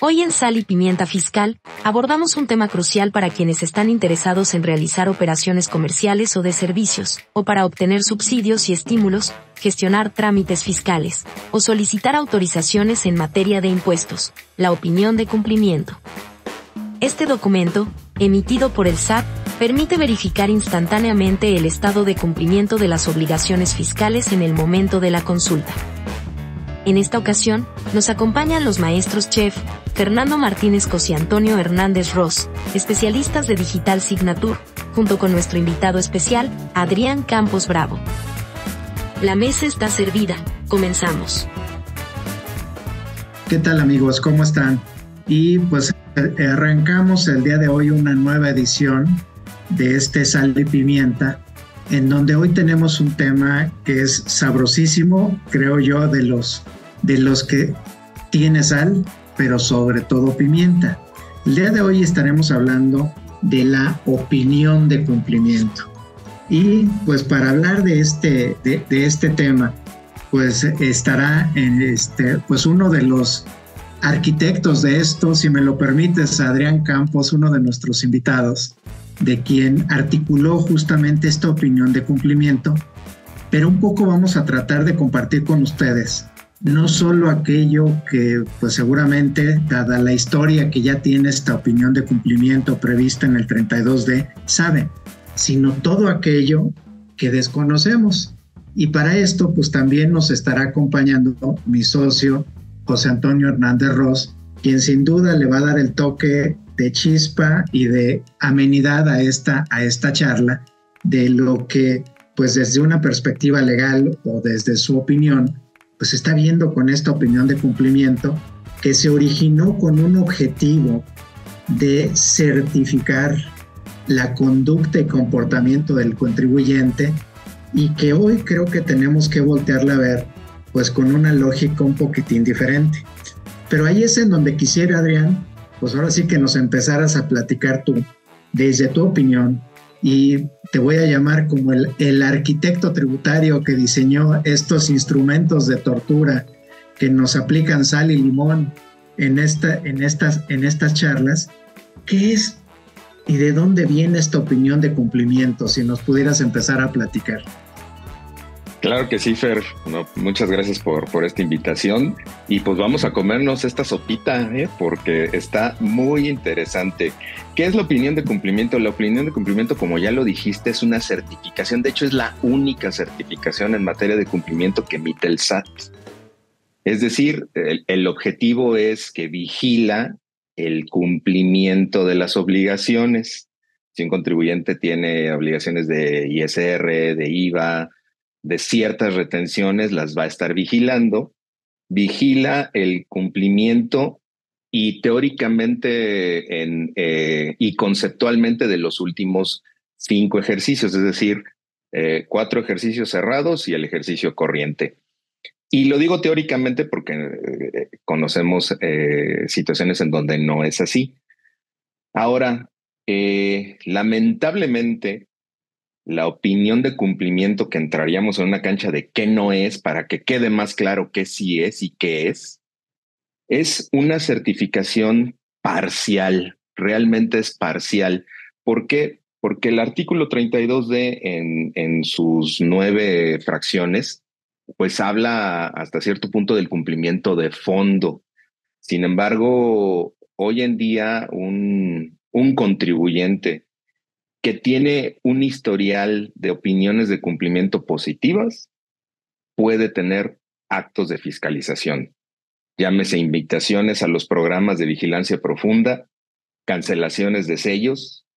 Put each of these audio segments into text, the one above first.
Hoy en Sal y Pimienta Fiscal, abordamos un tema crucial para quienes están interesados en realizar operaciones comerciales o de servicios, o para obtener subsidios y estímulos, gestionar trámites fiscales, o solicitar autorizaciones en materia de impuestos, la opinión de cumplimiento. Este documento, emitido por el SAT, permite verificar instantáneamente el estado de cumplimiento de las obligaciones fiscales en el momento de la consulta. En esta ocasión, nos acompañan los maestros chef, Fernando Martínez Cos y Antonio Hernández Ross, especialistas de Digital Signature, junto con nuestro invitado especial, Adrián Campos Bravo. La mesa está servida, comenzamos. ¿Qué tal, amigos? ¿Cómo están? Y pues arrancamos el día de hoy una nueva edición de Sal y Pimienta, en donde hoy tenemos un tema que es sabrosísimo, creo yo, de los que tiene sal, pero sobre todo pimienta. El día de hoy estaremos hablando de la opinión de cumplimiento. Y pues para hablar de este tema, pues estará pues uno de los arquitectos de esto, si me lo permites, Adrián Campos, uno de nuestros invitados, de quien articuló justamente esta opinión de cumplimiento, pero un poco vamos a tratar de compartir con ustedes no solo aquello que pues seguramente, dada la historia que ya tiene esta opinión de cumplimiento prevista en el 32D, saben, sino todo aquello que desconocemos. Y para esto pues también nos estará acompañando mi socio José Antonio Hernández Ross, quien sin duda le va a dar el toque de chispa y de amenidad a esta charla, de lo que pues desde una perspectiva legal o desde su opinión pues está viendo con esta opinión de cumplimiento, que se originó con un objetivo de certificar la conducta y comportamiento del contribuyente, y que hoy creo que tenemos que voltearla a ver pues con una lógica un poquitín diferente. Pero ahí es en donde quisiera, Adrián, pues ahora sí que nos empezaras a platicar tú, desde tu opinión, y te voy a llamar como el arquitecto tributario que diseñó estos instrumentos de tortura que nos aplican sal y limón en estas charlas. ¿Qué es y de dónde viene esta opinión de cumplimiento? Si nos pudieras empezar a platicar. Claro que sí, Fer. No, muchas gracias por esta invitación. Y pues vamos a comernos esta sopita, porque está muy interesante. ¿Qué es la opinión de cumplimiento? La opinión de cumplimiento, como ya lo dijiste, es una certificación. De hecho, es la única certificación en materia de cumplimiento que emite el SAT. Es decir, el objetivo es que vigila el cumplimiento de las obligaciones. Si un contribuyente tiene obligaciones de ISR, de IVA, de ciertas retenciones, las va a estar vigilando, vigila el cumplimiento y teóricamente y conceptualmente de los últimos 5 ejercicios, es decir, 4 ejercicios cerrados y el ejercicio corriente. Y lo digo teóricamente porque conocemos situaciones en donde no es así. Ahora, lamentablemente, la opinión de cumplimiento, que entraríamos en una cancha de qué no es, para que quede más claro qué sí es y qué es una certificación parcial, realmente es parcial. ¿Por qué? Porque el artículo 32D en sus 9 fracciones, pues habla hasta cierto punto del cumplimiento de fondo. Sin embargo, hoy en día un contribuyente que tiene un historial de opiniones de cumplimiento positivas, puede tener actos de fiscalización. Llámese invitaciones a los programas de vigilancia profunda, cancelaciones de sellos,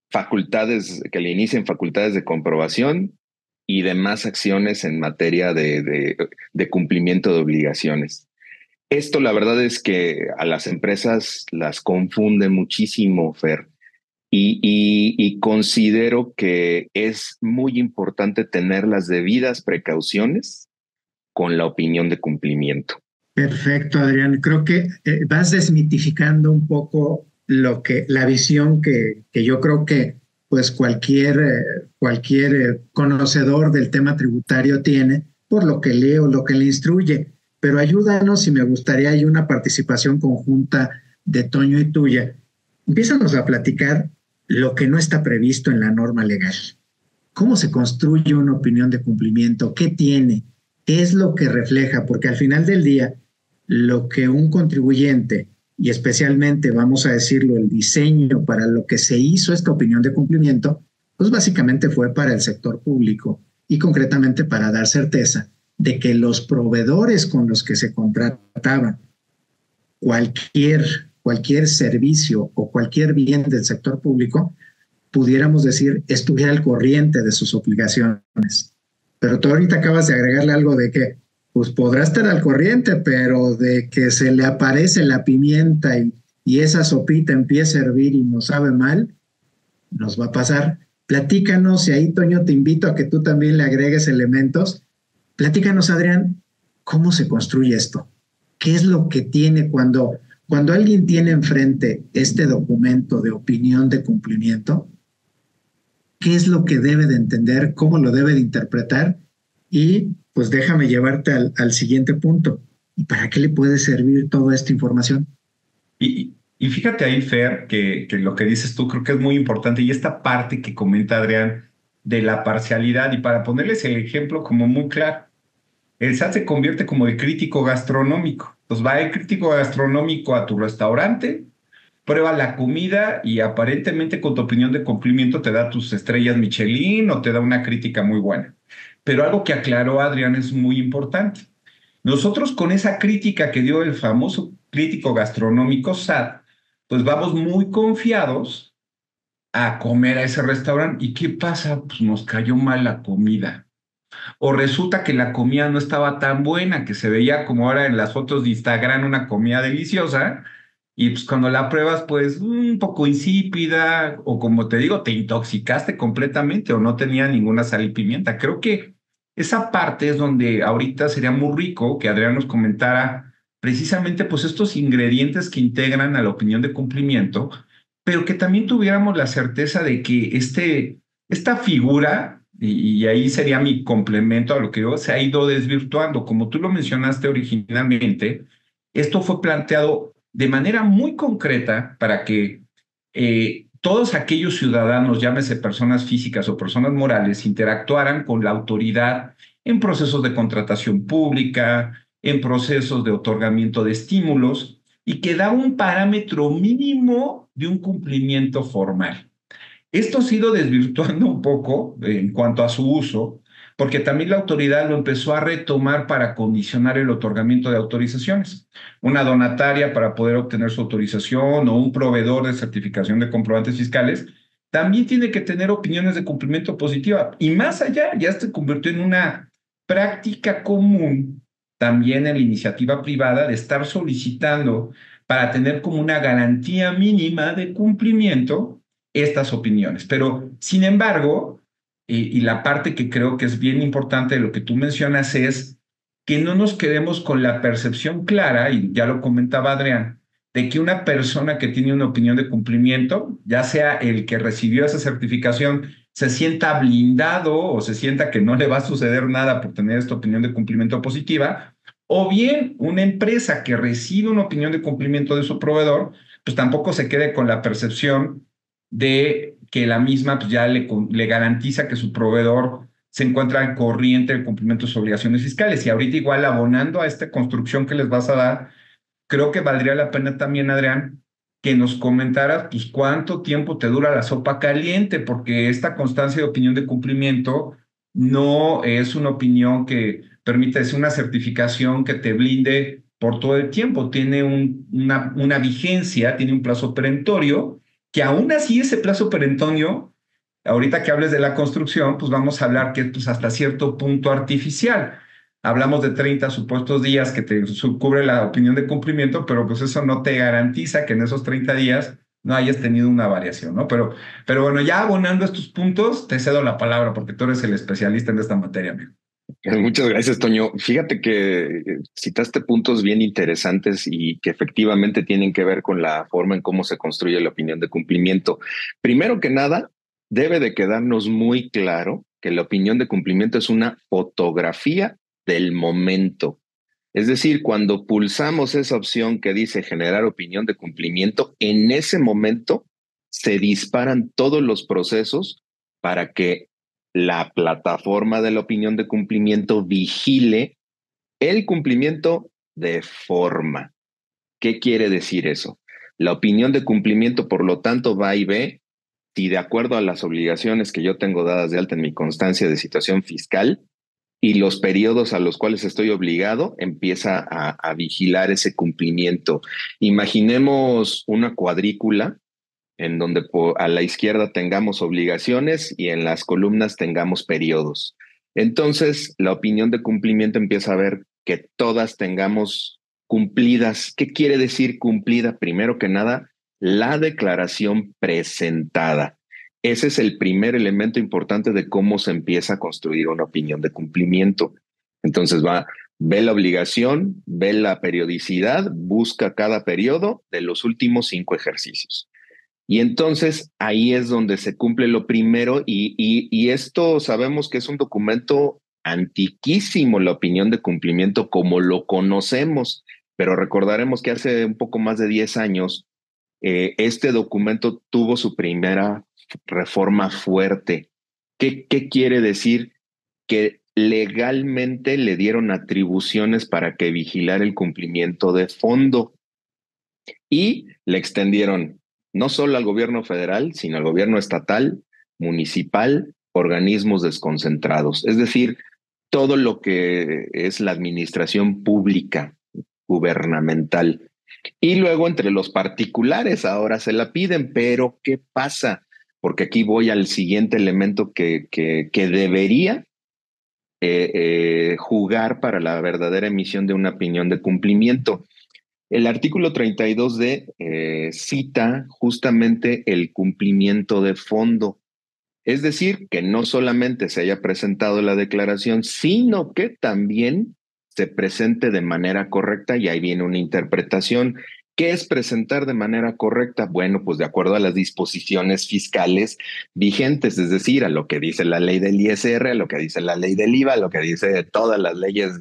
facultades que le inicien facultades de comprobación y demás acciones en materia de cumplimiento de obligaciones. Esto, la verdad es que a las empresas las confunde muchísimo, Fer. Y considero que es muy importante tener las debidas precauciones con la opinión de cumplimiento. Perfecto, Adrián. Creo que vas desmitificando un poco la visión que yo creo que pues cualquier conocedor del tema tributario tiene, por lo que lee o lo que le instruye. pero ayúdanos y me gustaría hay una participación conjunta de Toño y tuya. Empiezanos a platicar lo que no está previsto en la norma legal. ¿Cómo se construye una opinión de cumplimiento? ¿Qué tiene? ¿Qué es lo que refleja? Porque al final del día, lo que un contribuyente, y especialmente, vamos a decirlo, el diseño para lo que se hizo esta opinión de cumplimiento, pues básicamente fue para el sector público y concretamente para dar certeza de que los proveedores con los que se contrataban cualquier servicio o cualquier bien del sector público, pudiéramos decir, estuviera al corriente de sus obligaciones. Pero tú ahorita acabas de agregarle algo de que, pues podrá estar al corriente, pero de que se le aparece la pimienta y esa sopita empieza a hervir y no sabe mal, nos va a pasar. Platícanos, y ahí, Toño, te invito a que tú también le agregues elementos. Platícanos, Adrián, ¿cómo se construye esto? ¿Qué es lo que tiene cuando alguien tiene enfrente este documento de opinión de cumplimiento? ¿Qué es lo que debe de entender? ¿Cómo lo debe de interpretar? Y pues déjame llevarte al siguiente punto. ¿Y para qué le puede servir toda esta información? Y fíjate ahí, Fer, que lo que dices tú creo que es muy importante y esta parte que comenta Adrián de la parcialidad y para ponerles el ejemplo como muy claro, el SAT se convierte como el crítico gastronómico. Entonces va el crítico gastronómico a tu restaurante, prueba la comida y aparentemente con tu opinión de cumplimiento te da tus estrellas Michelin o te da una crítica muy buena. Pero algo que aclaró Adrián es muy importante. Nosotros con esa crítica que dio el famoso crítico gastronómico SAT, pues vamos muy confiados a comer a ese restaurante. ¿Y qué pasa? Pues nos cayó mal la comida. O resulta que la comida no estaba tan buena, que se veía como ahora en las fotos de Instagram una comida deliciosa, y pues cuando la pruebas, pues un poco insípida, o como te digo, te intoxicaste completamente o no tenía ninguna sal y pimienta. Creo que esa parte es donde ahorita sería muy rico que Adrián nos comentara precisamente pues estos ingredientes que integran a la opinión de cumplimiento, pero que también tuviéramos la certeza de que esta figura, y ahí sería mi complemento a lo que yo, se ha ido desvirtuando. Como tú lo mencionaste originalmente, esto fue planteado de manera muy concreta para que todos aquellos ciudadanos, llámese personas físicas o personas morales, interactuaran con la autoridad en procesos de contratación pública, en procesos de otorgamiento de estímulos, y que da un parámetro mínimo de un cumplimiento formal. Esto ha sido desvirtuando un poco en cuanto a su uso, porque también la autoridad lo empezó a retomar para condicionar el otorgamiento de autorizaciones. Una donataria para poder obtener su autorización o un proveedor de certificación de comprobantes fiscales también tiene que tener opiniones de cumplimiento positiva. Y más allá, ya se convirtió en una práctica común también en la iniciativa privada de estar solicitando para tener como una garantía mínima de cumplimiento estas opiniones. Pero, sin embargo, y la parte que creo que es bien importante de lo que tú mencionas es que no nos quedemos con la percepción clara, y ya lo comentaba Adrián, de que una persona que tiene una opinión de cumplimiento, ya sea el que recibió esa certificación, se sienta blindado o se sienta que no le va a suceder nada por tener esta opinión de cumplimiento positiva, o bien una empresa que recibe una opinión de cumplimiento de su proveedor, pues tampoco se quede con la percepción de que la misma pues, ya le garantiza que su proveedor se encuentra en corriente del cumplimiento de sus obligaciones fiscales. Y ahorita igual abonando a esta construcción que les vas a dar, creo que valdría la pena también, Adrián, que nos comentaras pues cuánto tiempo te dura la sopa caliente, porque esta constancia de opinión de cumplimiento no es una opinión que permita, es una certificación que te blinde por todo el tiempo, tiene una vigencia, tiene un plazo perentorio, que aún así ese plazo perentorio, ahorita que hables de la construcción, pues vamos a hablar que es pues, hasta cierto punto artificial. Hablamos de 30 supuestos días que te cubre la opinión de cumplimiento, pero pues eso no te garantiza que en esos 30 días no hayas tenido una variación, ¿no? Pero bueno, ya abonando estos puntos, te cedo la palabra porque tú eres el especialista en esta materia, amigo. Muchas gracias, Toño. Fíjate que citaste puntos bien interesantes y que efectivamente tienen que ver con la forma en cómo se construye la opinión de cumplimiento. Primero que nada, debe de quedarnos muy claro que la opinión de cumplimiento es una fotografía del momento. Es decir, cuando pulsamos esa opción que dice generar opinión de cumplimiento, en ese momento se disparan todos los procesos para que la plataforma de la opinión de cumplimiento vigile el cumplimiento de forma. ¿Qué quiere decir eso? La opinión de cumplimiento, por lo tanto, va y ve si de acuerdo a las obligaciones que yo tengo dadas de alta en mi constancia de situación fiscal y los periodos a los cuales estoy obligado, empieza a vigilar ese cumplimiento. Imaginemos una cuadrícula en donde a la izquierda tengamos obligaciones y en las columnas tengamos periodos. Entonces, la opinión de cumplimiento empieza a ver que todas tengamos cumplidas. ¿Qué quiere decir cumplida? Primero que nada, la declaración presentada. Ese es el primer elemento importante de cómo se empieza a construir una opinión de cumplimiento. Entonces ve la obligación, ve la periodicidad, busca cada periodo de los últimos 5 ejercicios. Y entonces ahí es donde se cumple lo primero y esto sabemos que es un documento antiquísimo, la opinión de cumplimiento como lo conocemos, pero recordaremos que hace un poco más de 10 años este documento tuvo su primera reforma fuerte. ¿Qué quiere decir? Que legalmente le dieron atribuciones para que vigilara el cumplimiento de fondo y le extendieron no solo al gobierno federal, sino al gobierno estatal, municipal, organismos desconcentrados. Es decir, todo lo que es la administración pública, gubernamental. Y luego entre los particulares ahora se la piden, pero ¿qué pasa? Porque aquí voy al siguiente elemento que debería jugar para la verdadera emisión de una opinión de cumplimiento. El artículo 32D cita justamente el cumplimiento de fondo, es decir, que no solamente se haya presentado la declaración, sino que también se presente de manera correcta y ahí viene una interpretación. ¿Qué es presentar de manera correcta? Bueno, pues de acuerdo a las disposiciones fiscales vigentes, es decir, a lo que dice la ley del ISR, a lo que dice la ley del IVA, a lo que dice todas las leyes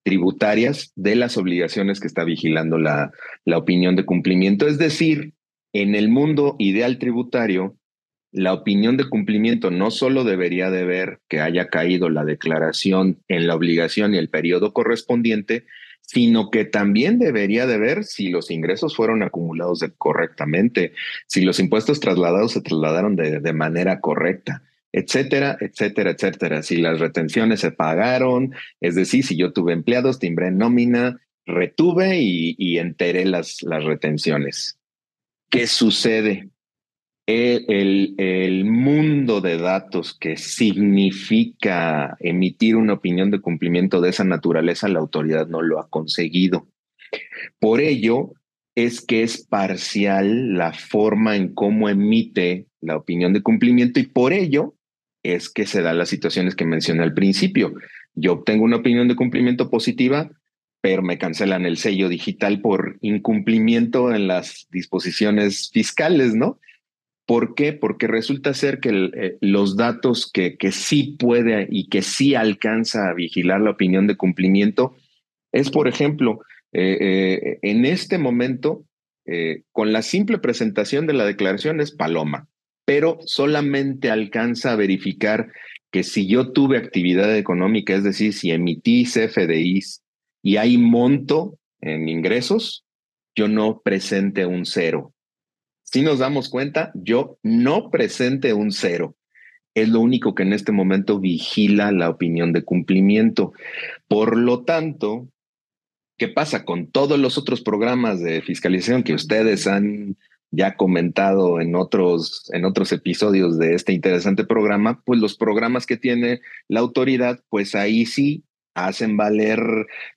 tributarias de las obligaciones que está vigilando la opinión de cumplimiento. Es decir, en el mundo ideal tributario, la opinión de cumplimiento no solo debería de ver que haya caído la declaración en la obligación y el periodo correspondiente, sino que también debería de ver si los ingresos fueron acumulados correctamente, si los impuestos trasladados se trasladaron de manera correcta, etcétera, etcétera, etcétera. Si las retenciones se pagaron, es decir, si yo tuve empleados, timbré nómina, retuve y enteré las retenciones. ¿Qué sucede? El mundo de datos que significa emitir una opinión de cumplimiento de esa naturaleza, la autoridad no lo ha conseguido. Por ello es que es parcial la forma en cómo emite la opinión de cumplimiento y por ello es que se dan las situaciones que mencioné al principio. Yo obtengo una opinión de cumplimiento positiva, pero me cancelan el sello digital por incumplimiento en las disposiciones fiscales, ¿no? ¿Por qué? Porque resulta ser que los datos que sí puede y que sí alcanza a vigilar la opinión de cumplimiento es, por ejemplo, en este momento, con la simple presentación de la declaración es paloma, pero solamente alcanza a verificar que si yo tuve actividad económica, es decir, si emití CFDIs y hay monto en ingresos, yo no presente un cero. Si nos damos cuenta, yo no presente un cero. Es lo único que en este momento vigila la opinión de cumplimiento. Por lo tanto, ¿qué pasa con todos los otros programas de fiscalización que ustedes han ya comentado en otros episodios de este interesante programa? Pues los programas que tiene la autoridad, pues ahí sí hacen valer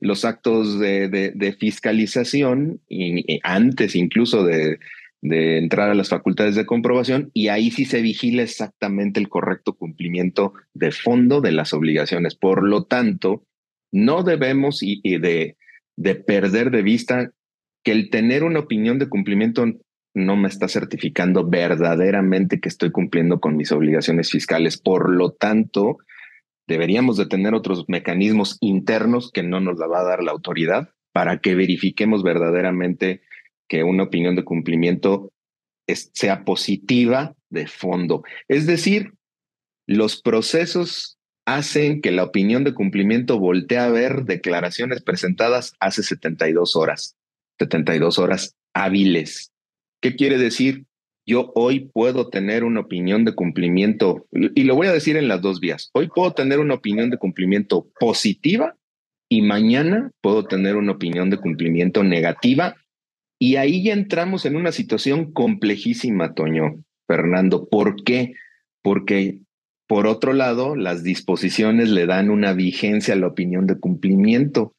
los actos de fiscalización y antes incluso de entrar a las facultades de comprobación y ahí sí se vigila exactamente el correcto cumplimiento de fondo de las obligaciones. Por lo tanto, no debemos de perder de vista que el tener una opinión de cumplimiento no me está certificando verdaderamente que estoy cumpliendo con mis obligaciones fiscales. Por lo tanto, Deberíamos de tener otros mecanismos internos que no nos la va a dar la autoridad para que verifiquemos verdaderamente que una opinión de cumplimiento sea positiva de fondo. Es decir, los procesos hacen que la opinión de cumplimiento voltee a ver declaraciones presentadas hace 72 horas hábiles. ¿Qué quiere decir? Yo hoy puedo tener una opinión de cumplimiento, y lo voy a decir en las dos vías. Hoy puedo tener una opinión de cumplimiento positiva y mañana puedo tener una opinión de cumplimiento negativa. Y ahí ya entramos en una situación complejísima, Toño, Fernando. ¿Por qué? Porque, por otro lado, las disposiciones le dan una vigencia a la opinión de cumplimiento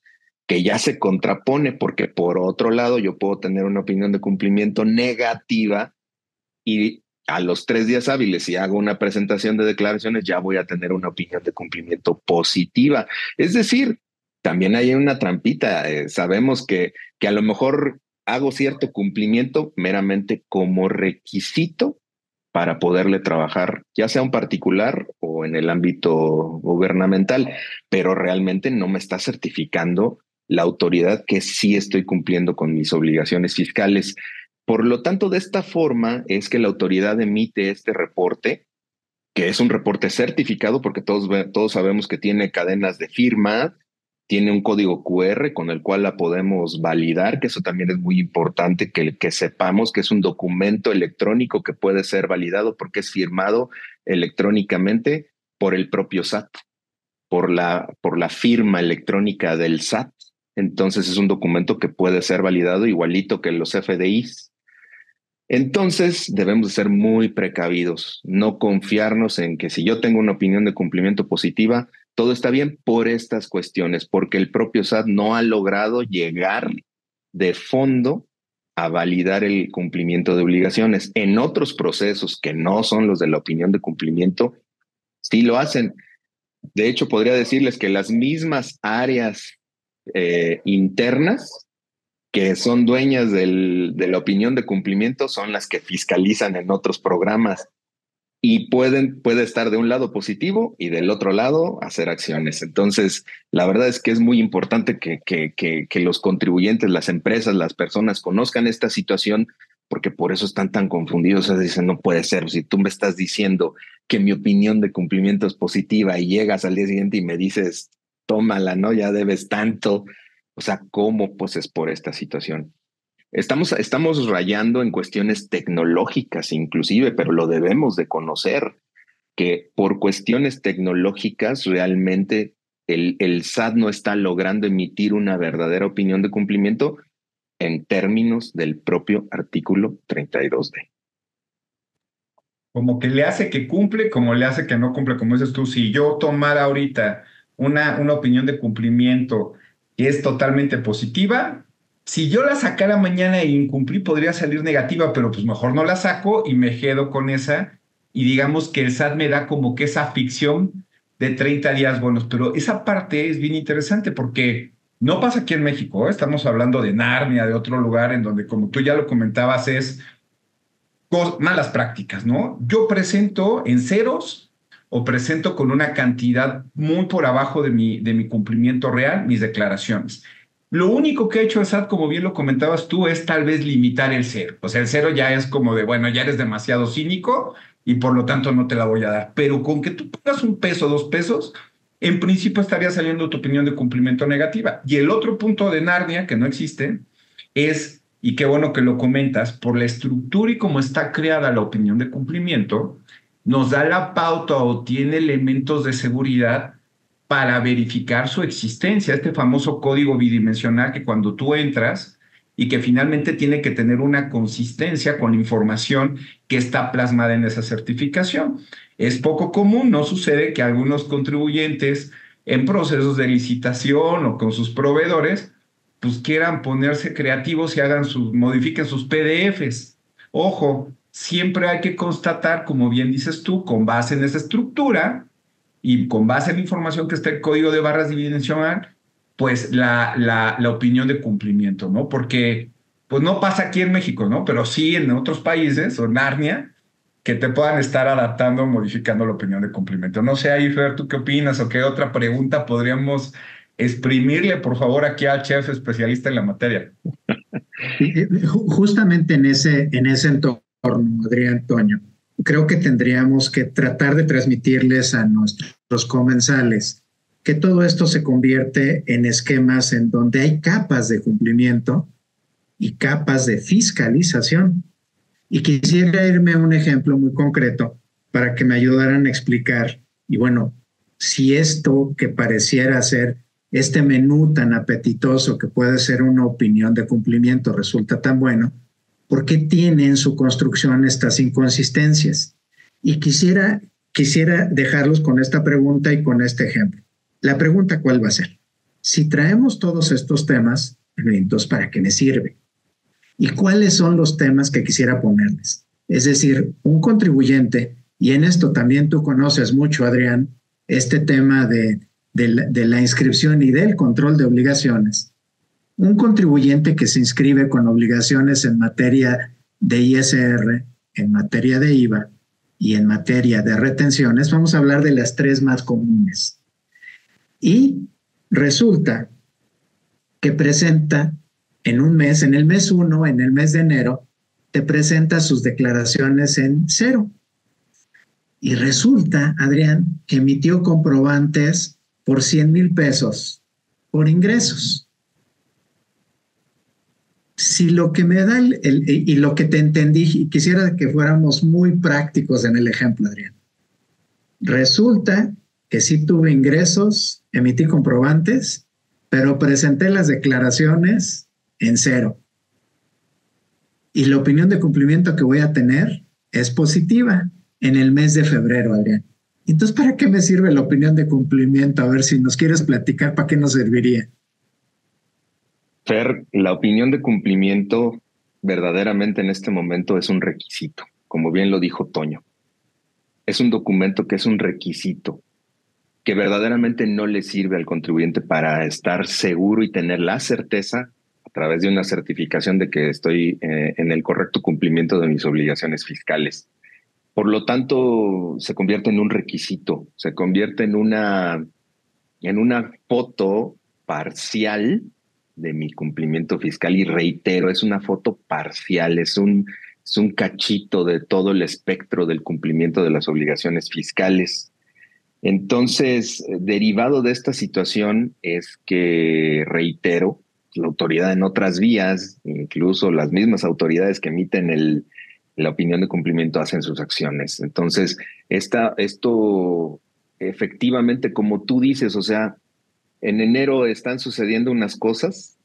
que ya se contrapone, porque por otro lado yo puedo tener una opinión de cumplimiento negativa y a los 3 días hábiles, si hago una presentación de declaraciones, ya voy a tener una opinión de cumplimiento positiva. Es decir, también hay una trampita. Sabemos que a lo mejor hago cierto cumplimiento meramente como requisito para poderle trabajar, ya sea un particular o en el ámbito gubernamental, pero realmente no me está certificando la autoridad que sí estoy cumpliendo con mis obligaciones fiscales. Por lo tanto, de esta forma es que la autoridad emite este reporte, que es un reporte certificado, porque todos sabemos que tiene cadenas de firma, tiene un código QR con el cual la podemos validar, que eso también es muy importante que sepamos que es un documento electrónico que puede ser validado porque es firmado electrónicamente por el propio SAT, por la firma electrónica del SAT. Entonces es un documento que puede ser validado igualito que los FDIs. Entonces debemos ser muy precavidos, no confiarnos en que si yo tengo una opinión de cumplimiento positiva, todo está bien por estas cuestiones, porque el propio SAT no ha logrado llegar de fondo a validar el cumplimiento de obligaciones. En otros procesos que no son los de la opinión de cumplimiento, sí lo hacen. De hecho, podría decirles que las mismas áreas internas que son dueñas de la opinión de cumplimiento son las que fiscalizan en otros programas y puede estar de un lado positivo y del otro lado hacer acciones. Entonces, la verdad es que es muy importante que los contribuyentes, las empresas, las personas conozcan esta situación, porque por eso están tan confundidos. O sea, dicen, no puede ser, si tú me estás diciendo que mi opinión de cumplimiento es positiva y llegas al día siguiente y me dices, tómala, ¿no? Ya debes tanto. O sea, ¿cómo? Pues es por esta situación. Estamos rayando en cuestiones tecnológicas inclusive, pero lo debemos de conocer, que por cuestiones tecnológicas realmente el SAT no está logrando emitir una verdadera opinión de cumplimiento en términos del propio artículo 32D. Como que le hace que cumple, como le hace que no cumple, como dices tú. Si yo tomara ahorita una opinión de cumplimiento que es totalmente positiva, si yo la sacara mañana e incumplí, podría salir negativa, pero pues mejor no la saco y me quedo con esa. Y digamos que el SAT me da como que esa ficción de 30 días buenos. Pero esa parte es bien interesante porque no pasa aquí en México, ¿eh? Estamos hablando de Narnia, de otro lugar en donde, como tú ya lo comentabas, es malas prácticas, ¿no? Yo presento en ceros o presento con una cantidad muy por abajo de mi cumplimiento real mis declaraciones. Lo único que ha hecho el SAT, como bien lo comentabas tú, es tal vez limitar el cero. O sea, el cero ya es como de, bueno, ya eres demasiado cínico y por lo tanto no te la voy a dar. Pero con que tú pongas $1, $2, en principio estaría saliendo tu opinión de cumplimiento negativa. Y el otro punto de Narnia, que no existe, es, y qué bueno que lo comentas, por la estructura y cómo está creada la opinión de cumplimiento, nos da la pauta o tiene elementos de seguridad para verificar su existencia, este famoso código bidimensional que cuando tú entras y que finalmente tiene que tener una consistencia con la información que está plasmada en esa certificación. Es poco común, no sucede que algunos contribuyentes en procesos de licitación o con sus proveedores pues quieran ponerse creativos y modifiquen sus PDFs. Ojo, siempre hay que constatar, como bien dices tú, con base en esa estructura y con base en la información que está en el código de barras bidimensional, pues la opinión de cumplimiento, ¿no? Porque pues no pasa aquí en México, ¿no? Pero sí en otros países, o Narnia, que te puedan estar adaptando o modificando la opinión de cumplimiento. No sé, ahí, Fer, ¿tú qué opinas o qué otra pregunta podríamos exprimirle, por favor, aquí al chef especialista en la materia? Justamente en ese entorno, Adrián, Toño, creo que tendríamos que tratar de transmitirles a nuestros comensales que todo esto se convierte en esquemas en donde hay capas de cumplimiento y capas de fiscalización. Y quisiera irme a un ejemplo muy concreto para que me ayudaran a explicar, y bueno, si esto que pareciera ser este menú tan apetitoso que puede ser una opinión de cumplimiento resulta tan bueno, ¿por qué tiene en su construcción estas inconsistencias? Y quisiera dejarlos con esta pregunta y con este ejemplo. La pregunta, ¿cuál va a ser? Si traemos todos estos temas, entonces, ¿para qué me sirve? ¿Y cuáles son los temas que quisiera ponerles? Es decir, un contribuyente, y en esto también tú conoces mucho, Adrián, este tema de la inscripción y del control de obligaciones. Un contribuyente que se inscribe con obligaciones en materia de ISR, en materia de IVA y en materia de retenciones, vamos a hablar de las tres más comunes. Y resulta que presenta en un mes, en el mes 1, en el mes de enero, te presenta sus declaraciones en cero. Y resulta, Adrián, que emitió comprobantes por 100,000 pesos por ingresos. Si lo que me da y lo que te entendí, y quisiera que fuéramos muy prácticos en el ejemplo, Adrián. Resulta que sí tuve ingresos, emití comprobantes, pero presenté las declaraciones en cero. Y la opinión de cumplimiento que voy a tener es positiva en el mes de febrero, Adrián. Entonces, ¿para qué me sirve la opinión de cumplimiento? A ver, si nos quieres platicar, ¿para qué nos serviría? Fer, la opinión de cumplimiento verdaderamente en este momento es un requisito, como bien lo dijo Toño. Es un documento que es un requisito, que verdaderamente no le sirve al contribuyente para estar seguro y tener la certeza a través de una certificación de que estoy en el correcto cumplimiento de mis obligaciones fiscales. Por lo tanto, se convierte en un requisito, se convierte en una foto parcial de mi cumplimiento fiscal, y reitero, es una foto parcial, es un cachito de todo el espectro del cumplimiento de las obligaciones fiscales. Entonces, derivado de esta situación es que, reitero, la autoridad en otras vías, incluso las mismas autoridades que emiten la opinión de cumplimiento, hacen sus acciones. Entonces, esto efectivamente, como tú dices, o sea, en enero están sucediendo unas cosas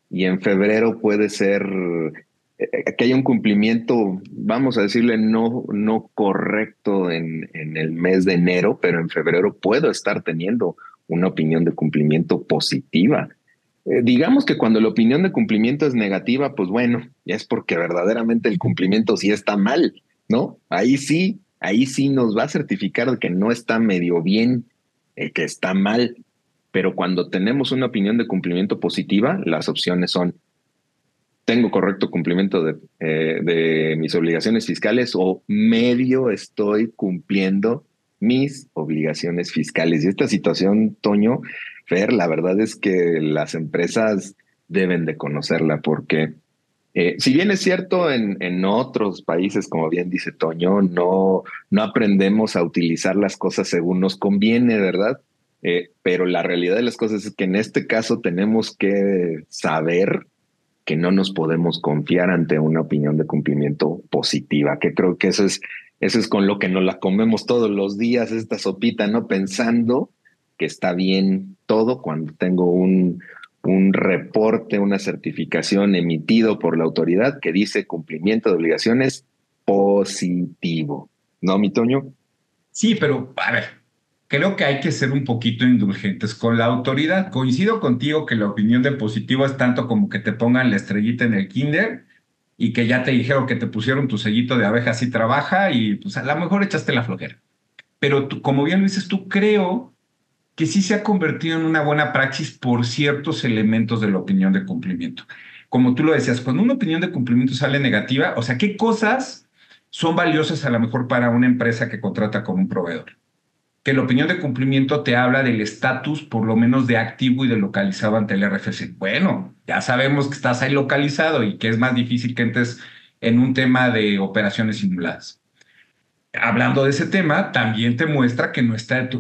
y en febrero puede ser que haya un cumplimiento, vamos a decirle, no correcto en el mes de enero, pero en febrero puedo estar teniendo una opinión de cumplimiento positiva. Digamos que cuando la opinión de cumplimiento es negativa, pues bueno, ya es porque verdaderamente el cumplimiento sí está mal, ¿no? Ahí sí nos va a certificar que no está medio bien, que está mal. Pero cuando tenemos una opinión de cumplimiento positiva, las opciones son: tengo correcto cumplimiento de mis obligaciones fiscales, o medio estoy cumpliendo mis obligaciones fiscales. Y esta situación, Toño, Fer, la verdad es que las empresas deben de conocerla, porque si bien es cierto, en otros países, como bien dice Toño, no aprendemos a utilizar las cosas según nos conviene, ¿verdad? Pero la realidad de las cosas es que en este caso tenemos que saber que no nos podemos confiar ante una opinión de cumplimiento positiva, que creo que eso es con lo que nos la comemos todos los días, esta sopita, ¿no? Pensando que está bien todo cuando tengo un reporte, una certificación emitido por la autoridad que dice cumplimiento de obligaciones positivo. ¿No, mi Toño? Sí, pero a ver, creo que hay que ser un poquito indulgentes con la autoridad. Coincido contigo que la opinión de positivo es tanto como que te pongan la estrellita en el kinder y que ya te dijeron que te pusieron tu sellito de abeja, así trabaja, y pues a lo mejor echaste la flojera. Pero tú, como bien lo dices tú, creo que sí se ha convertido en una buena praxis por ciertos elementos de la opinión de cumplimiento. Como tú lo decías, cuando una opinión de cumplimiento sale negativa, o sea, ¿qué cosas son valiosas a lo mejor para una empresa que contrata con un proveedor. Que la opinión de cumplimiento te habla del estatus, por lo menos de activo y de localizado ante el RFC. Bueno, ya sabemos que estás ahí localizado y que es más difícil que entres en un tema de operaciones simuladas. Hablando de ese tema, también te muestra que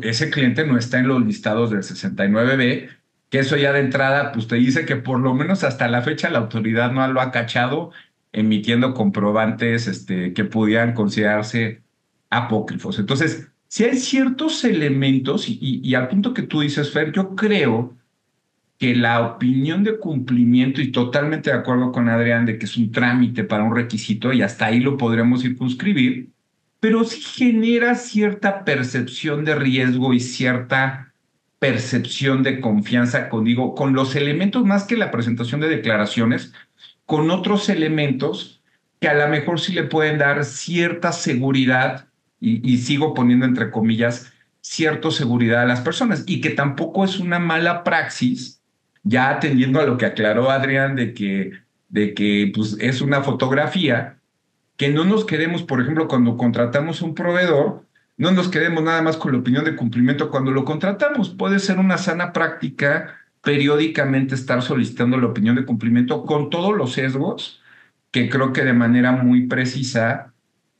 ese cliente no está en los listados del 69B, que eso ya de entrada pues te dice que por lo menos hasta la fecha la autoridad no lo ha cachado emitiendo comprobantes que pudieran considerarse apócrifos. Entonces, si hay ciertos elementos, y al punto que tú dices, Fer, yo creo que la opinión de cumplimiento, y totalmente de acuerdo con Adrián, de que es un trámite para un requisito, y hasta ahí lo podremos circunscribir, pero sí genera cierta percepción de riesgo y cierta percepción de confianza con los elementos, más que la presentación de declaraciones, con otros elementos que a lo mejor sí le pueden dar cierta seguridad, y sigo poniendo entre comillas, cierta seguridad a las personas, y que tampoco es una mala praxis, ya atendiendo a lo que aclaró Adrián de que pues, es una fotografía, que no nos quedemos, por ejemplo, cuando contratamos a un proveedor, no nos quedemos nada más con la opinión de cumplimiento cuando lo contratamos. Puede ser una sana práctica periódicamente estar solicitando la opinión de cumplimiento con todos los sesgos que creo que de manera muy precisa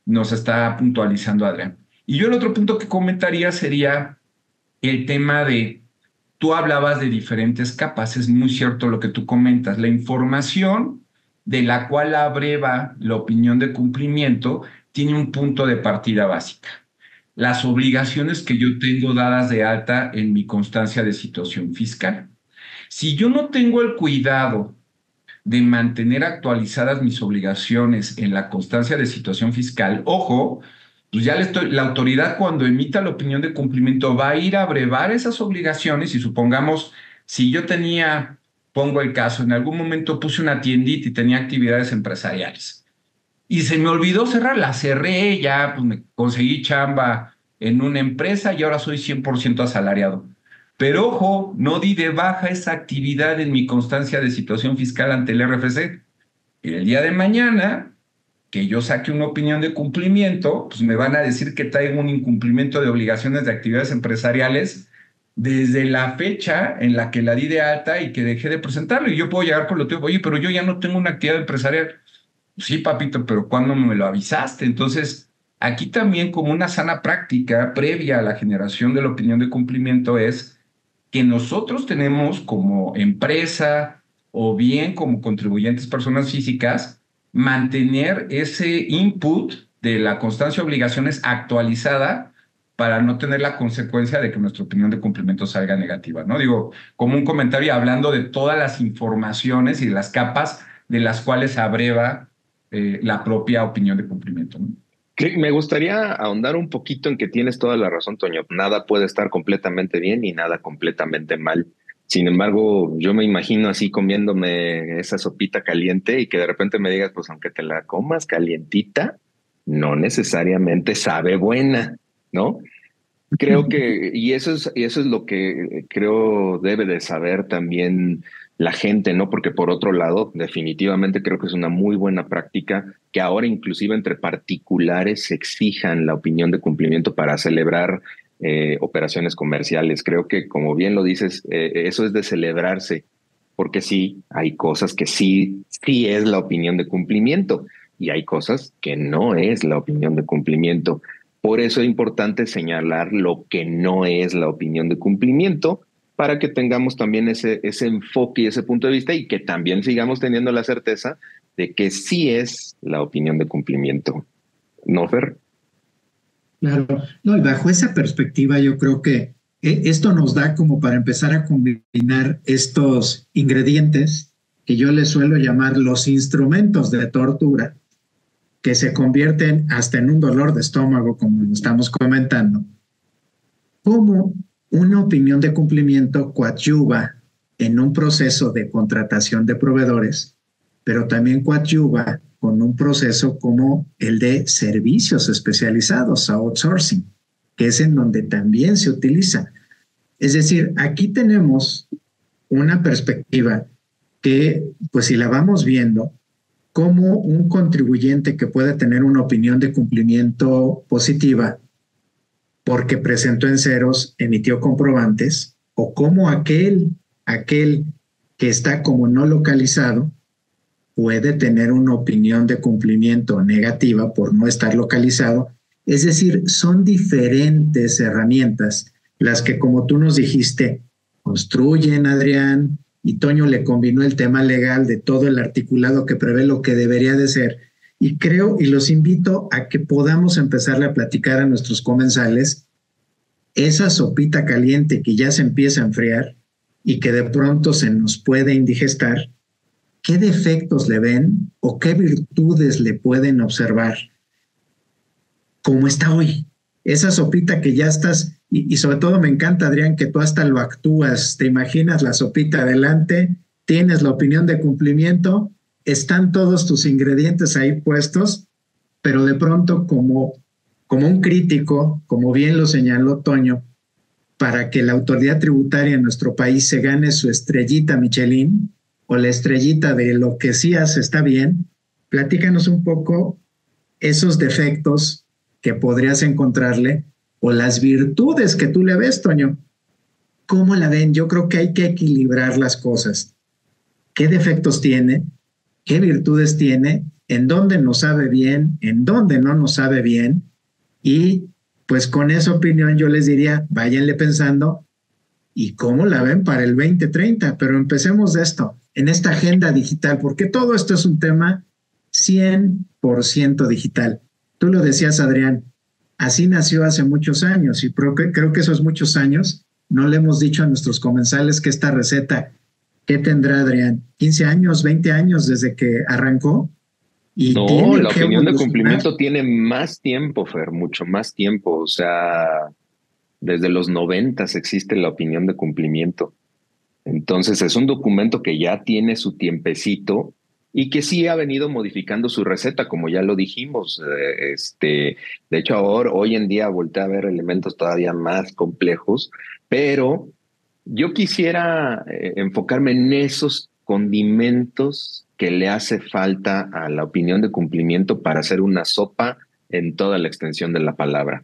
nos está puntualizando Adrián. Y yo el otro punto que comentaría sería el tema de, tú hablabas de diferentes capas, es muy cierto lo que tú comentas, la información de la cual abreva la opinión de cumplimiento tiene un punto de partida básica. Las obligaciones que yo tengo dadas de alta en mi constancia de situación fiscal. Si yo no tengo el cuidado de mantener actualizadas mis obligaciones en la constancia de situación fiscal, ojo, pues ya la autoridad cuando emita la opinión de cumplimiento va a ir a abrevar esas obligaciones y supongamos, si yo pongo el caso, en algún momento puse una tiendita y tenía actividades empresariales y se me olvidó cerrar, la cerré, ya pues me conseguí chamba en una empresa y ahora soy 100% asalariado. Pero ojo, no di de baja esa actividad en mi constancia de situación fiscal ante el RFC. Y el día de mañana, que yo saque una opinión de cumplimiento, pues me van a decir que traigo un incumplimiento de obligaciones de actividades empresariales desde la fecha en la que la di de alta y que dejé de presentarlo. Y yo puedo llegar con lo que, oye, pero yo ya no tengo una actividad empresarial. Sí, papito, pero ¿cuándo me lo avisaste? Entonces, aquí también como una sana práctica previa a la generación de la opinión de cumplimiento es que nosotros tenemos como empresa o bien como contribuyentes personas físicas mantener ese input de la constancia de obligaciones actualizada para no tener la consecuencia de que nuestra opinión de cumplimiento salga negativa, ¿no? Digo, como un comentario hablando de todas las informaciones y de las capas de las cuales abreva la propia opinión de cumplimiento, ¿no? Me gustaría ahondar un poquito en que tienes toda la razón, Toño. Nada puede estar completamente bien y nada completamente mal. Sin embargo, yo me imagino así comiéndome esa sopita caliente y que de repente me digas, pues aunque te la comas calientita, no necesariamente sabe buena, ¿no? Creo que, y eso es lo que creo debe de saber también la gente, ¿no? Porque por otro lado, definitivamente creo que es una muy buena práctica que ahora inclusive entre particulares se exijan la opinión de cumplimiento para celebrar operaciones comerciales. Creo que, como bien lo dices, eso es de celebrarse, porque sí, hay cosas que sí es la opinión de cumplimiento y hay cosas que no es la opinión de cumplimiento. Por eso es importante señalar lo que no es la opinión de cumplimiento para que tengamos también ese enfoque y ese punto de vista y que también sigamos teniendo la certeza de que sí es la opinión de cumplimiento. ¿No, Fer? Claro. No, y bajo esa perspectiva yo creo que esto nos da como para empezar a combinar estos ingredientes que yo les suelo llamar los instrumentos de tortura, que se convierten hasta en un dolor de estómago, como estamos comentando, como una opinión de cumplimiento coadyuva en un proceso de contratación de proveedores, pero también coadyuva con un proceso como el de servicios especializados, outsourcing, que es en donde también se utiliza. Es decir, aquí tenemos una perspectiva que, pues si la vamos viendo, cómo un contribuyente que puede tener una opinión de cumplimiento positiva porque presentó en ceros, emitió comprobantes, o cómo aquel que está como no localizado puede tener una opinión de cumplimiento negativa por no estar localizado. Es decir, son diferentes herramientas las que, como tú nos dijiste, construyen, Adrián, y Toño le combinó el tema legal de todo el articulado que prevé lo que debería de ser. Y creo, y los invito a que podamos empezarle a platicar a nuestros comensales esa sopita caliente que ya se empieza a enfriar y que de pronto se nos puede indigestar. ¿Qué defectos le ven o qué virtudes le pueden observar? ¿Cómo está hoy? Esa sopita que ya estás, y sobre todo me encanta, Adrián, que tú hasta lo actúas, te imaginas la sopita adelante, tienes la opinión de cumplimiento, están todos tus ingredientes ahí puestos, pero de pronto como un crítico, como bien lo señaló Toño, para que la autoridad tributaria en nuestro país se gane su estrellita Michelin o la estrellita de lo que sí hace está bien, platícanos un poco esos defectos que podrías encontrarle o las virtudes que tú le ves, Toño. ¿Cómo la ven? Yo creo que hay que equilibrar las cosas. ¿Qué defectos tiene? ¿Qué virtudes tiene? ¿En dónde nos sabe bien? ¿En dónde no nos sabe bien? Y pues con esa opinión yo les diría, váyanle pensando y cómo la ven para el 2030. Pero empecemos de esto, en esta agenda digital, porque todo esto es un tema 100% digital. Tú lo decías, Adrián, así nació hace muchos años y creo que esos muchos años no le hemos dicho a nuestros comensales que esta receta, ¿qué tendrá, Adrián? ¿15 años, 20 años desde que arrancó? Y No, tiene la que opinión de evolucionar. cumplimiento tiene más tiempo, Fer, mucho más tiempo. O sea, desde los 90 existe la opinión de cumplimiento. Entonces es un documento que ya tiene su tiempecito y que sí ha venido modificando su receta, como ya lo dijimos. De hecho, ahora, hoy en día volteé a ver elementos todavía más complejos, pero yo quisiera enfocarme en esos condimentos que le hace falta a la opinión de cumplimiento para hacer una sopa en toda la extensión de la palabra.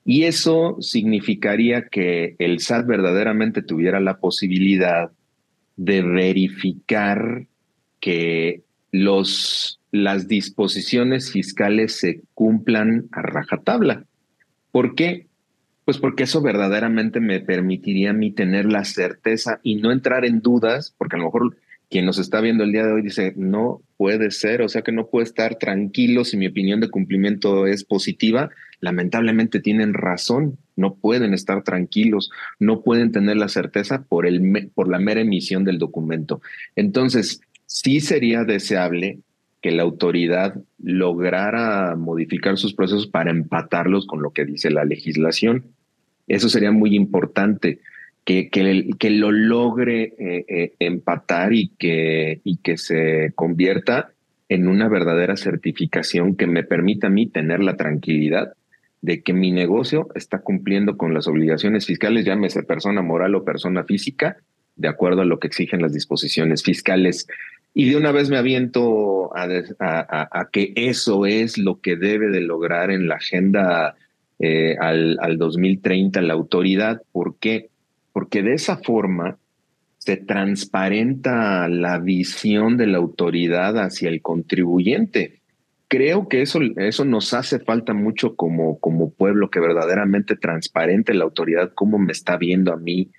Y eso significaría que el SAT verdaderamente tuviera la posibilidad de verificar que las disposiciones fiscales se cumplan a rajatabla. ¿Por qué? Pues porque eso verdaderamente me permitiría a mí tener la certeza y no entrar en dudas, porque a lo mejor quien nos está viendo el día de hoy dice, no puede ser, o sea que no puedo estar tranquilo si mi opinión de cumplimiento es positiva. Lamentablemente tienen razón, no pueden estar tranquilos, no pueden tener la certeza por la mera emisión del documento. Entonces, sí sería deseable que la autoridad lograra modificar sus procesos para empatarlos con lo que dice la legislación. Eso sería muy importante, que lo logre empatar y que se convierta en una verdadera certificación que me permita a mí tener la tranquilidad de que mi negocio está cumpliendo con las obligaciones fiscales, llámese persona moral o persona física, de acuerdo a lo que exigen las disposiciones fiscales. Y de una vez me aviento a que eso es lo que debe de lograr en la agenda al 2030 la autoridad. ¿Por qué? Porque de esa forma se transparenta la visión de la autoridad hacia el contribuyente. Creo que eso nos hace falta mucho como pueblo, que verdaderamente transparente la autoridad, cómo me está viendo a mí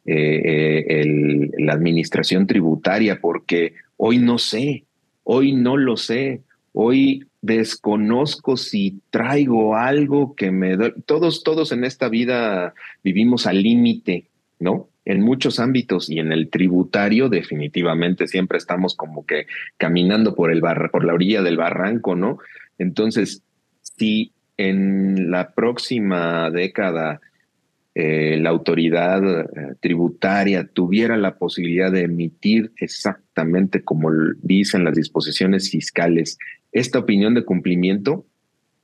la administración tributaria, porque hoy no sé, hoy no lo sé, hoy desconozco si traigo algo que me da. Todos en esta vida vivimos al límite, ¿no? En muchos ámbitos, y en el tributario definitivamente siempre estamos como que caminando por la orilla del barranco, ¿no? Entonces, si en la próxima década la autoridad tributaria tuviera la posibilidad de emitir exactamente como dicen las disposiciones fiscales esta opinión de cumplimiento,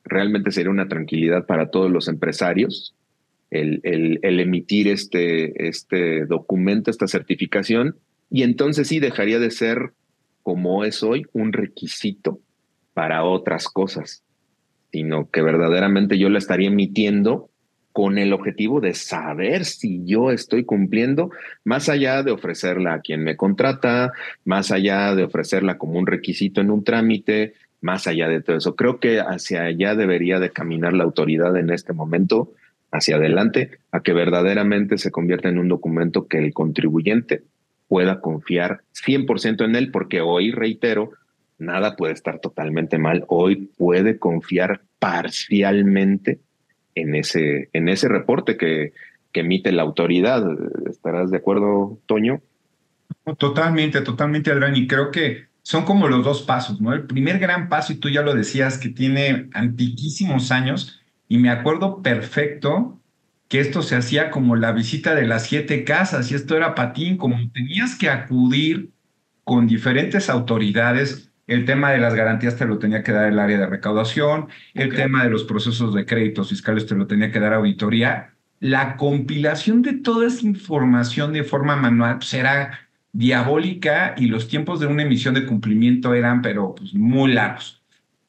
realmente sería una tranquilidad para todos los empresarios el emitir este documento, esta certificación, y entonces sí dejaría de ser como es hoy, un requisito para otras cosas, sino que verdaderamente yo la estaría emitiendo con el objetivo de saber si yo estoy cumpliendo, más allá de ofrecerla a quien me contrata, más allá de ofrecerla como un requisito en un trámite, más allá de todo eso. Creo que hacia allá debería de caminar la autoridad en este momento, hacia adelante, a que verdaderamente se convierta en un documento que el contribuyente pueda confiar 100% en él, porque hoy, reitero, nada puede estar totalmente mal. Hoy puede confiar parcialmente en ese reporte que emite la autoridad. ¿Estarás de acuerdo, Toño? Totalmente, totalmente, Adrián, y creo que son como los dos pasos, ¿no? El primer gran paso, y tú ya lo decías, que tiene antiquísimos años, y me acuerdo perfecto que esto se hacía como la visita de las 7 casas, y esto era patín, como tenías que acudir con diferentes autoridades. El tema de las garantías te lo tenía que dar el área de recaudación, el tema de los procesos de créditos fiscales te lo tenía que dar auditoría. La compilación de toda esa información de forma manual pues era diabólica, y los tiempos de una emisión de cumplimiento eran, pero pues, muy largos.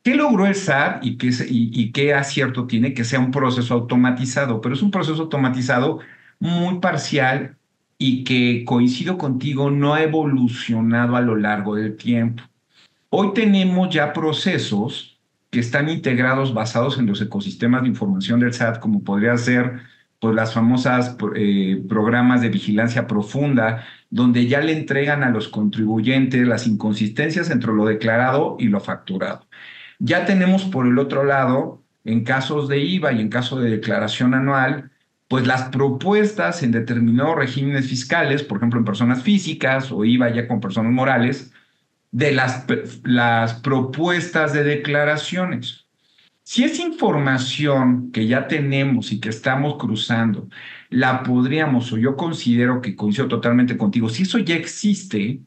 ¿Qué logró el SAT y qué acierto tiene? Que sea un proceso automatizado, pero es un proceso automatizado muy parcial y que, coincido contigo, no ha evolucionado a lo largo del tiempo. Hoy tenemos ya procesos que están integrados basados en los ecosistemas de información del SAT, como podría ser pues, las famosas programas de vigilancia profunda, donde ya le entregan a los contribuyentes las inconsistencias entre lo declarado y lo facturado. Ya tenemos por el otro lado, en casos de IVA y en caso de declaración anual, pues las propuestas en determinados regímenes fiscales, por ejemplo en personas físicas o IVA ya con personas morales, de las propuestas de declaraciones. Si esa información que ya tenemos y que estamos cruzando, la podríamos, o yo considero que coincido totalmente contigo, si eso ya existe,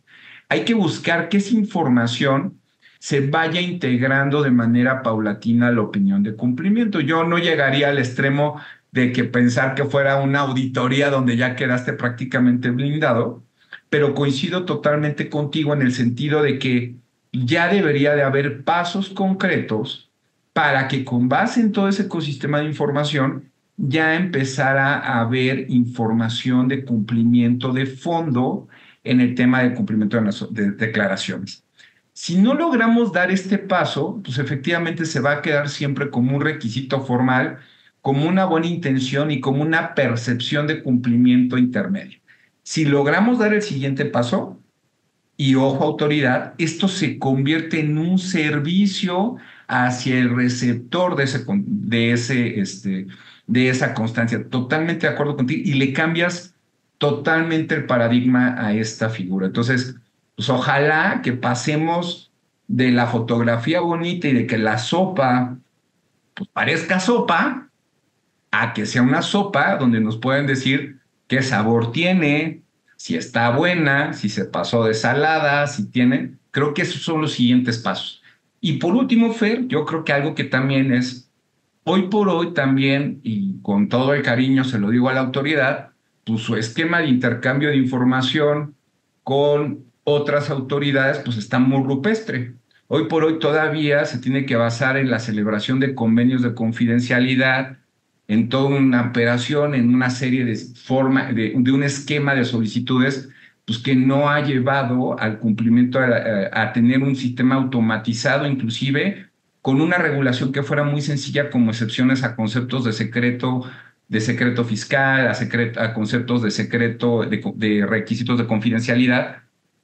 hay que buscar que esa información se vaya integrando de manera paulatina a la opinión de cumplimiento. Yo no llegaría al extremo de que pensar que fuera una auditoría donde ya quedaste prácticamente blindado, pero coincido totalmente contigo en el sentido de que ya debería de haber pasos concretos para que, con base en todo ese ecosistema de información, ya empezara a haber información de cumplimiento de fondo en el tema de cumplimiento de las declaraciones. Si no logramos dar este paso, pues efectivamente se va a quedar siempre como un requisito formal, como una buena intención y como una percepción de cumplimiento intermedio. Si logramos dar el siguiente paso, y ojo autoridad, esto se convierte en un servicio hacia el receptor de esa constancia. Totalmente de acuerdo contigo, y le cambias totalmente el paradigma a esta figura. Entonces, pues ojalá que pasemos de la fotografía bonita y de que la sopa pues, parezca sopa, a que sea una sopa donde nos pueden decir qué sabor tiene, si está buena, si se pasó de salada, si tiene. Creo que esos son los siguientes pasos. Y por último, Fer, yo creo que algo que también es, hoy por hoy también, y con todo el cariño se lo digo a la autoridad, pues su esquema de intercambio de información con otras autoridades pues está muy rupestre. Hoy por hoy todavía se tiene que basar en la celebración de convenios de confidencialidad, en toda una operación, en una serie de un esquema de solicitudes, pues que no ha llevado al cumplimiento a tener un sistema automatizado, inclusive con una regulación que fuera muy sencilla, como excepciones a conceptos de secreto fiscal, a conceptos de secreto, de requisitos de confidencialidad,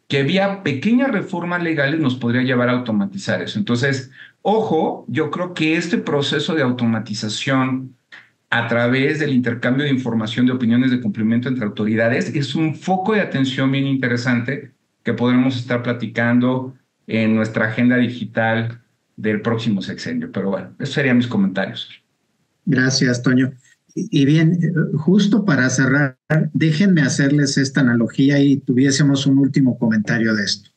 que vía pequeñas reformas legales nos podría llevar a automatizar eso. Entonces, ojo, yo creo que este proceso de automatización a través del intercambio de información de opiniones de cumplimiento entre autoridades es un foco de atención bien interesante que podremos estar platicando en nuestra agenda digital del próximo sexenio. Pero bueno, esos serían mis comentarios. Gracias, Toño. Y bien, justo para cerrar, déjenme hacerles esta analogía y tuviésemos un último comentario de esto.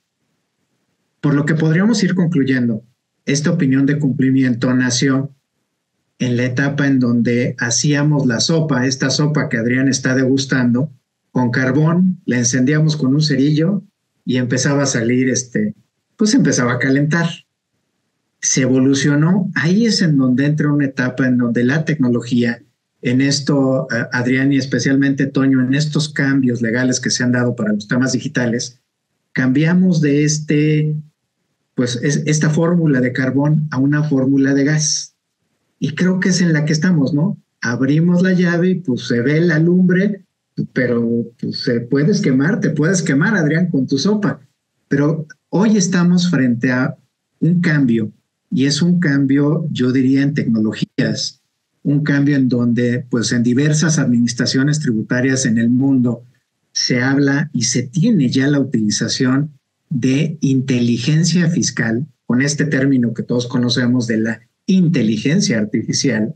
Por lo que podríamos ir concluyendo, esta opinión de cumplimiento nació en la etapa en donde hacíamos la sopa, esta sopa que Adrián está degustando, con carbón, la encendíamos con un cerillo y empezaba a salir pues empezaba a calentar. Se evolucionó, ahí es en donde entra una etapa en donde la tecnología, en esto, Adrián, y especialmente Toño, en estos cambios legales que se han dado para los temas digitales, cambiamos de pues esta fórmula de carbón a una fórmula de gas. Y creo que es en la que estamos, ¿no? Abrimos la llave y pues se ve la lumbre, pero pues, te puedes quemar, Adrián, con tu sopa. Pero hoy estamos frente a un cambio, y es un cambio, yo diría, en tecnologías, un cambio en donde, pues en diversas administraciones tributarias en el mundo se habla y se tiene ya la utilización de inteligencia fiscal, con este término que todos conocemos de la inteligencia artificial,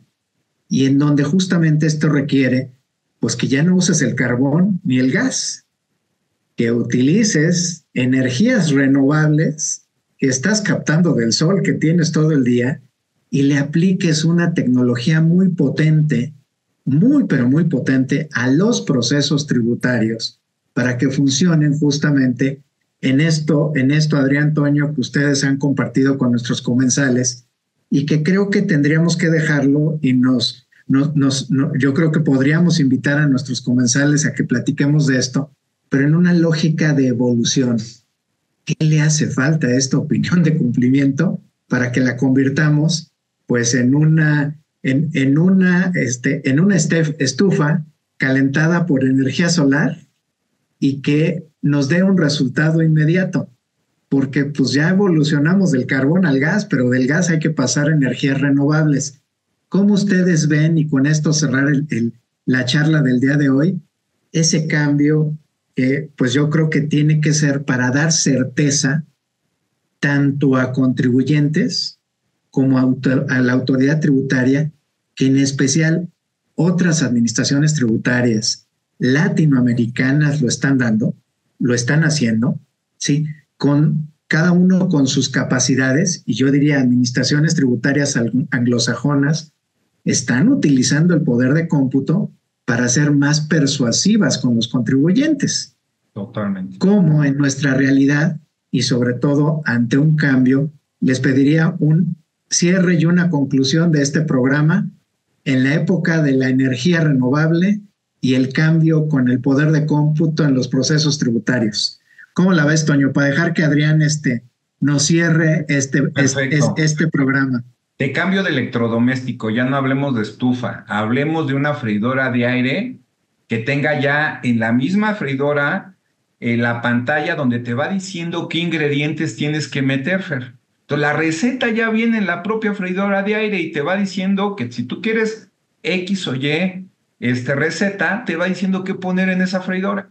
y en donde justamente esto requiere pues que ya no uses el carbón ni el gas, que utilices energías renovables que estás captando del sol que tienes todo el día y le apliques una tecnología muy potente, muy pero muy potente a los procesos tributarios para que funcionen justamente en esto, Adrián, Toño, que ustedes han compartido con nuestros comensales y que creo que tendríamos que dejarlo y yo creo que podríamos invitar a nuestros comensales a que platiquemos de esto, pero en una lógica de evolución. ¿Qué le hace falta a esta opinión de cumplimiento para que la convirtamos pues en una estufa calentada por energía solar y que nos dé un resultado inmediato? Porque pues ya evolucionamos del carbón al gas, pero del gas hay que pasar a energías renovables. ¿Cómo ustedes ven, y con esto cerrar la charla del día de hoy, ese cambio que pues yo creo que tiene que ser para dar certeza tanto a contribuyentes como a la autoridad tributaria, que en especial otras administraciones tributarias latinoamericanas lo están haciendo, ¿sí? Con cada uno con sus capacidades, y yo diría administraciones tributarias anglosajonas están utilizando el poder de cómputo para ser más persuasivas con los contribuyentes. Totalmente. Como en nuestra realidad, y sobre todo ante un cambio, les pediría un cierre y una conclusión de este programa en la época de la energía renovable y el cambio con el poder de cómputo en los procesos tributarios. ¿Cómo la ves, Toño? Para dejar que Adrián nos cierre este programa. De cambio de electrodoméstico, ya no hablemos de estufa, hablemos de una freidora de aire que tenga ya en la misma freidora la pantalla donde te va diciendo qué ingredientes tienes que meter, Fer. Entonces la receta ya viene en la propia freidora de aire y te va diciendo que si tú quieres X o Y receta, te va diciendo qué poner en esa freidora.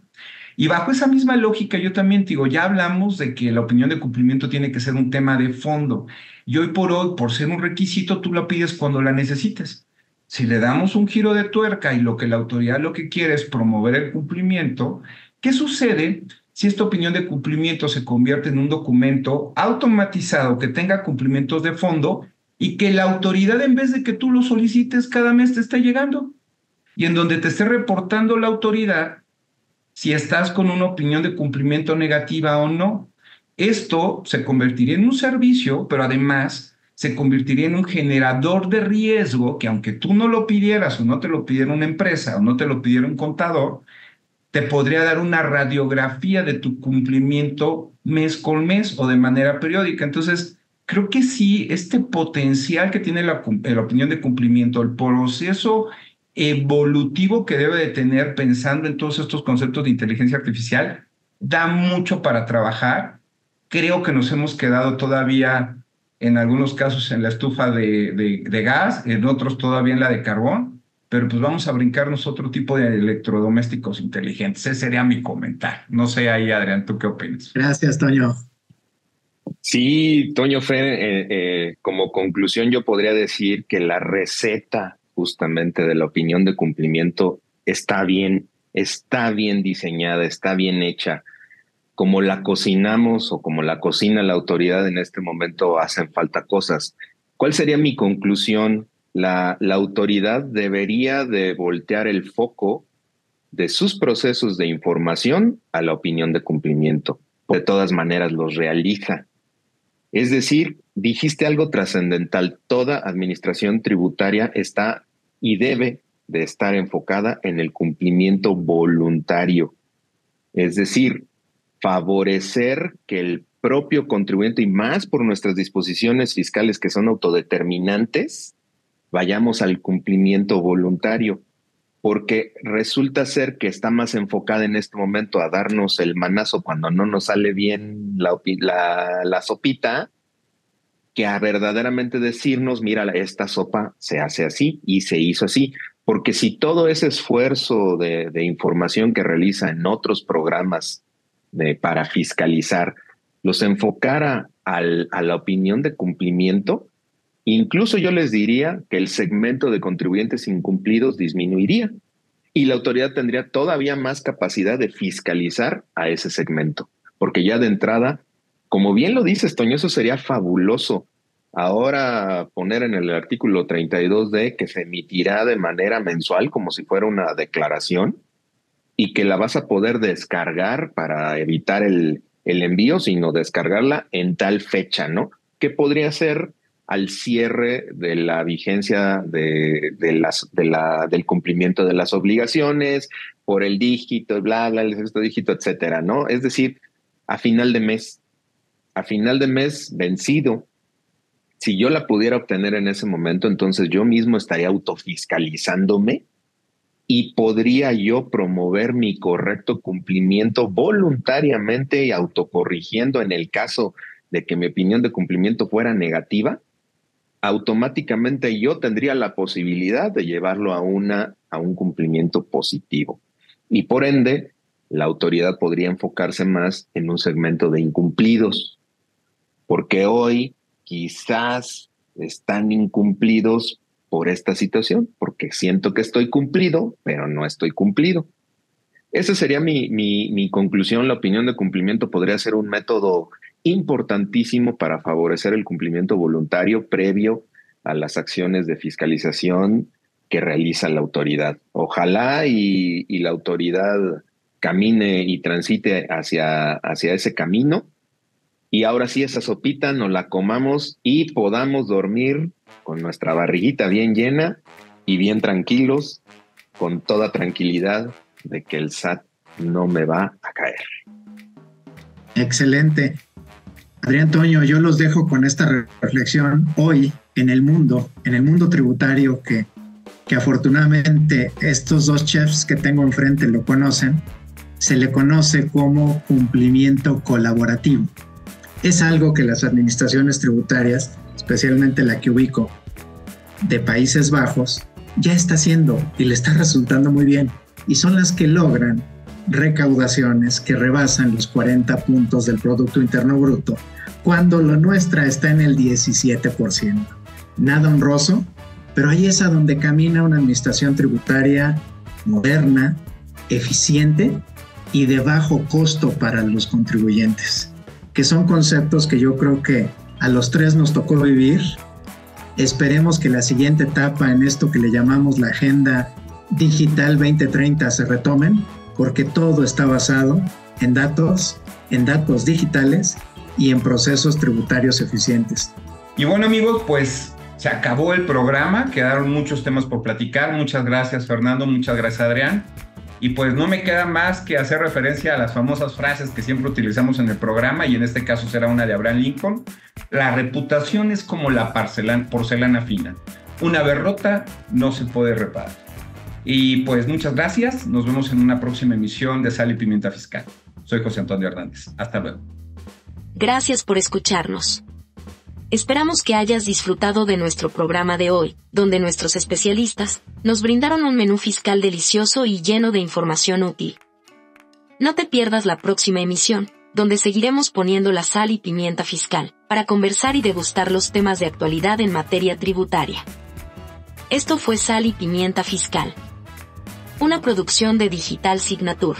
Y bajo esa misma lógica, yo también te digo, ya hablamos de que la opinión de cumplimiento tiene que ser un tema de fondo. Y hoy, por ser un requisito, tú lo pides cuando la necesites. Si le damos un giro de tuerca y la autoridad lo que quiere es promover el cumplimiento, ¿qué sucede si esta opinión de cumplimiento se convierte en un documento automatizado que tenga cumplimientos de fondo y que la autoridad, en vez de que tú lo solicites, cada mes te esté llegando? Y en donde te esté reportando la autoridad si estás con una opinión de cumplimiento negativa o no. Esto se convertiría en un servicio, pero además se convertiría en un generador de riesgo que, aunque tú no lo pidieras o no te lo pidiera una empresa o no te lo pidiera un contador, te podría dar una radiografía de tu cumplimiento mes con mes o de manera periódica. Entonces, creo que sí, este potencial que tiene la opinión de cumplimiento, el proceso evolutivo que debe de tener pensando en todos estos conceptos de inteligencia artificial, da mucho para trabajar. Creo que nos hemos quedado todavía, en algunos casos, en la estufa de gas, en otros todavía en la de carbón, pero pues vamos a brincarnos otro tipo de electrodomésticos inteligentes. Ese sería mi comentario. No sé ahí, Adrián, ¿tú qué opinas? Gracias, Toño. Sí, Toño, Fer, como conclusión yo podría decir que la receta justamente de la opinión de cumplimiento está bien diseñada, está bien hecha. Como la cocinamos o como la cocina la autoridad en este momento, hacen falta cosas. ¿Cuál sería mi conclusión? La autoridad debería de voltear el foco de sus procesos de información a la opinión de cumplimiento. De todas maneras los realiza. Es decir, dijiste algo trascendental. Toda administración tributaria está y debe de estar enfocada en el cumplimiento voluntario. Es decir, favorecer que el propio contribuyente, y más por nuestras disposiciones fiscales que son autodeterminantes, vayamos al cumplimiento voluntario, porque resulta ser que está más enfocada en este momento a darnos el manazo cuando no nos sale bien la sopita, que a verdaderamente decirnos, mira, esta sopa se hace así y se hizo así. Porque si todo ese esfuerzo de información que realiza en otros programas para fiscalizar los enfocara a la opinión de cumplimiento, incluso yo les diría que el segmento de contribuyentes incumplidos disminuiría y la autoridad tendría todavía más capacidad de fiscalizar a ese segmento. Porque ya de entrada, como bien lo dices, Toño, eso sería fabuloso. Ahora poner en el artículo 32D que se emitirá de manera mensual como si fuera una declaración y que la vas a poder descargar para evitar el envío, sino descargarla en tal fecha, ¿no? Que podría ser al cierre de la vigencia del cumplimiento de las obligaciones, por el dígito, el sexto dígito, etcétera, ¿no? Es decir, a final de mes vencido. Si yo la pudiera obtener en ese momento, entonces yo mismo estaría autofiscalizándome y podría yo promover mi correcto cumplimiento voluntariamente y autocorrigiendo en el caso de que mi opinión de cumplimiento fuera negativa. Automáticamente yo tendría la posibilidad de llevarlo a un cumplimiento positivo. Y por ende, la autoridad podría enfocarse más en un segmento de incumplidos, porque hoy quizás están incumplidos por esta situación, porque siento que estoy cumplido, pero no estoy cumplido. Esa sería mi conclusión. La opinión de cumplimiento podría ser un método importantísimo para favorecer el cumplimiento voluntario previo a las acciones de fiscalización que realiza la autoridad. Ojalá y la autoridad camine y transite hacia ese camino. Y ahora sí, esa sopita nos la comamos y podamos dormir con nuestra barriguita bien llena y bien tranquilos, con toda tranquilidad de que el SAT no me va a caer. Excelente. Adrián, Toño, yo los dejo con esta reflexión hoy en el mundo tributario que afortunadamente estos dos chefs que tengo enfrente lo conocen. Se le conoce como cumplimiento colaborativo. Es algo que las administraciones tributarias, especialmente la que ubico de Países Bajos, ya está haciendo y le está resultando muy bien. Y son las que logran recaudaciones que rebasan los 40 puntos del Producto Interno Bruto, cuando la nuestra está en el 17%. Nada honroso, pero ahí es a donde camina una administración tributaria moderna, eficiente y de bajo costo para los contribuyentes, que son conceptos que yo creo que a los tres nos tocó vivir. Esperemos que la siguiente etapa en esto que le llamamos la Agenda Digital 2030 se retomen, porque todo está basado en datos digitales y en procesos tributarios eficientes. Y bueno, amigos, pues se acabó el programa, quedaron muchos temas por platicar. Muchas gracias, Fernando, muchas gracias, Adrián. Y pues no me queda más que hacer referencia a las famosas frases que siempre utilizamos en el programa, y en este caso será una de Abraham Lincoln. La reputación es como la porcelana fina. Una vez rota no se puede reparar. Y pues muchas gracias. Nos vemos en una próxima emisión de Sal y Pimienta Fiscal. Soy José Antonio Hernández. Hasta luego. Gracias por escucharnos. Esperamos que hayas disfrutado de nuestro programa de hoy, donde nuestros especialistas nos brindaron un menú fiscal delicioso y lleno de información útil. No te pierdas la próxima emisión, donde seguiremos poniendo la sal y pimienta fiscal, para conversar y degustar los temas de actualidad en materia tributaria. Esto fue Sal y Pimienta Fiscal, una producción de Digital Signature.